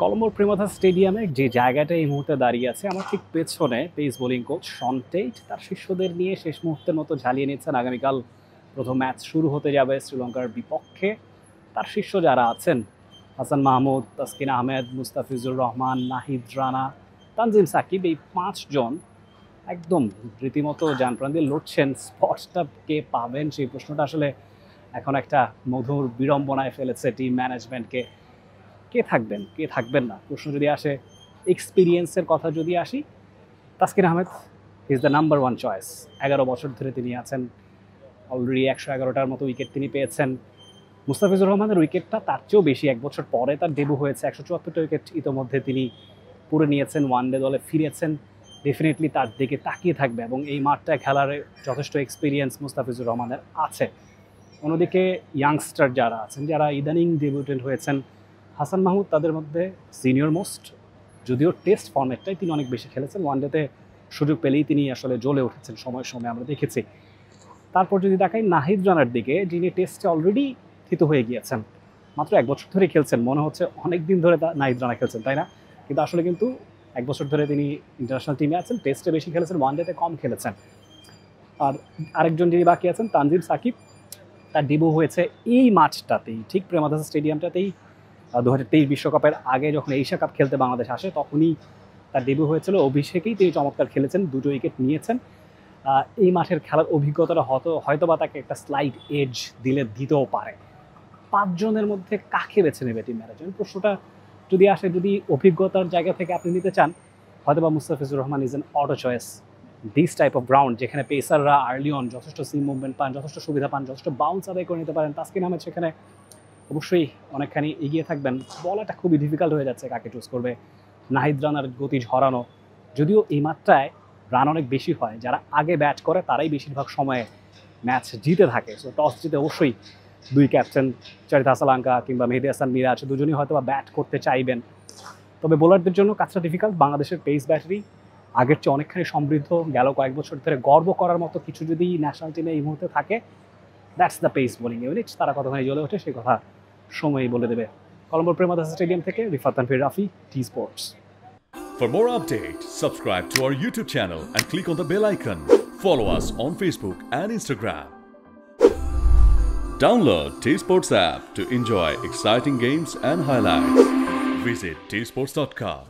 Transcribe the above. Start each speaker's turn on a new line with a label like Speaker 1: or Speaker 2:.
Speaker 1: কলম্বোর প্রেমদাস স্টেডিয়ামে যে জায়গাটা এই মুহূর্তে দাঁড়িয়ে আছে, আমার ঠিক পেছনে pace bowling coach Shaun Tait তার শিষ্যদের নিয়ে শেষ মুহূর্তের মতো ঝালিয়ে নিচ্ছেন। আগামীকাল প্রথম ম্যাচ শুরু হতে যাবে শ্রীলঙ্কার বিপক্ষে। তার শিষ্য যারা আছেন, হাসান মাহমুদ, তাসকিন আহমেদ, মুস্তাফিজুর রহমান, নাহিদ রানা, তানজিম সাকিব, এই পাঁচজন একদম রীতিমতো জান প্রাণ দিয়ে লড়ছেন। স্পটসটা কে পাবেন সেই প্রশ্নটা আসলে এখন একটা মধুর বিড়ম্বনায় ফেলেছে টিম ম্যানেজমেন্টকে। কে থাকবেন কে থাকবেন না প্রশ্ন যদি আসে, এক্সপিরিয়েন্সের কথা যদি আসি, Taskin Ahmed is the number one choice. 11 বছর ধরে তিনি আছেন, অলরেডি 111টার মতো উইকেট তিনি পেয়েছেন। মুস্তাফিজুর রহমানের উইকেটটা তার চেয়েও বেশি, 1 বছর পরে তার ডেবু হয়েছে। 174টা উইকেট ইতোমধ্যে তিনি পুরে নিয়েছেন, ওয়ানডে দলে ফিরেছেন। ডেফিনেটলি তার দিকে তাকিয়ে থাকবে এবং এই মাঠটায় খেলার যথেষ্ট এক্সপিরিয়েন্স মুস্তাফিজুর রহমানের আছে। অন্যদিকে ইয়াংস্টার যারা আছেন, যারা ইদানিং ডেবিউটেন্ট হয়েছেন, হাসান মাহমুদ তাদের মধ্যে সিনিয়র মোস্ট। যদিও টেস্ট ফর্মেটটাই তিনি অনেক বেশি খেলেছেন, ওয়ানডেতে সুযোগ পেলেই তিনি আসলে জ্বলে উঠেছেন সময় সময়, আমরা দেখেছি। তারপর যদি দেখাই নাহিদ রানার দিকে, যিনি টেস্টে অলরেডি থিত হয়ে গিয়েছেন, মাত্র 1 বছর ধরে খেলছেন। মনে হচ্ছে অনেক দিন ধরে নাহিদ রানা খেলছেন, তাই না? কিন্তু আসলে কিন্তু 1 বছর ধরে তিনি ইন্টারন্যাশনাল টিমে আছেন, টেস্টে বেশি খেলেছেন, ওয়ানডেতে কম খেলেছেন। আর আরেকজন যিনি বাকি আছেন, তানজিম সাকিব, তার ডেবু হয়েছে এই ম্যাচটাতেই, ঠিক প্রেমদাস স্টেডিয়ামটাতেই 2023 বিশ্বকাপের আগে যখন এশিয়া কাপ খেলতে বাংলাদেশ আসে, তখনই তার ডেবু হয়েছিল। অভিষেকেই তিনি চমৎকার খেলেছেন, 2টো উইকেট নিয়েছেন। এই মাঠের খেলার অভিজ্ঞতাটা হয়তো বা তাকে একটা স্লাইড এজ দিতেও পারে। 5 জনের মধ্যে কাকে বেছে নেবে টিম ম্যানেজমেন্ট, প্রশ্নটা যদি আসে, যদি অভিজ্ঞতার জায়গা থেকে আপনি নিতে চান, হয়তো বা Mustafizur Rahman is an auto choice. This type of ground, যেখানে পেসাররা আর্লি অন যথেষ্ট সিম মুভমেন্ট পান, যথেষ্ট সুবিধা পান, যথেষ্ট বাউন্স আদায় করে নিতে পারেন, তাসকিন আহমেদ সেখানে অবশ্যই অনেকখানি এগিয়ে থাকবেন। বলাটা খুবই ডিফিকাল্ট হয়ে যাচ্ছে কাকে চুজ করবে। নাহিদ রানার গতি ঝরানো, যদিও এই মাত্রায় রান অনেক বেশি হয়, যারা আগে ব্যাট করে তারাই বেশিরভাগ সময়ে ম্যাচ জিতে থাকে। সো টস জিতে অবশ্যই দুই ক্যাপ্টেন চারিত হাসালাঙ্কা কিংবা মেহেদী হাসান মিরাজ দুজনই হয়তো বা ব্যাট করতে চাইবেন। তবে বোলারদের জন্য কাজটা ডিফিকাল্ট। বাংলাদেশের পেস ব্যাটারি আগের চেয়ে অনেকখানি সমৃদ্ধ। গেল কয়েক বছর ধরে গর্ব করার মতো কিছু যদি ন্যাশনাল টিমে এই মুহূর্তে থাকে, that's the pace bowling unit. তারা কতখানি জ্বলে ওঠে সেই কথা সময়ই বলে দেবে। কলম্বোর প্রেমদাস স্টেডিয়াম থেকে Rifat Tanvir Rafi, T Sports.
Speaker 2: For more updates, subscribe to our YouTube channel and click on the bell icon. Follow us on Facebook and Instagram. Download T Sports app to enjoy exciting games and highlights. Visit tsports.com.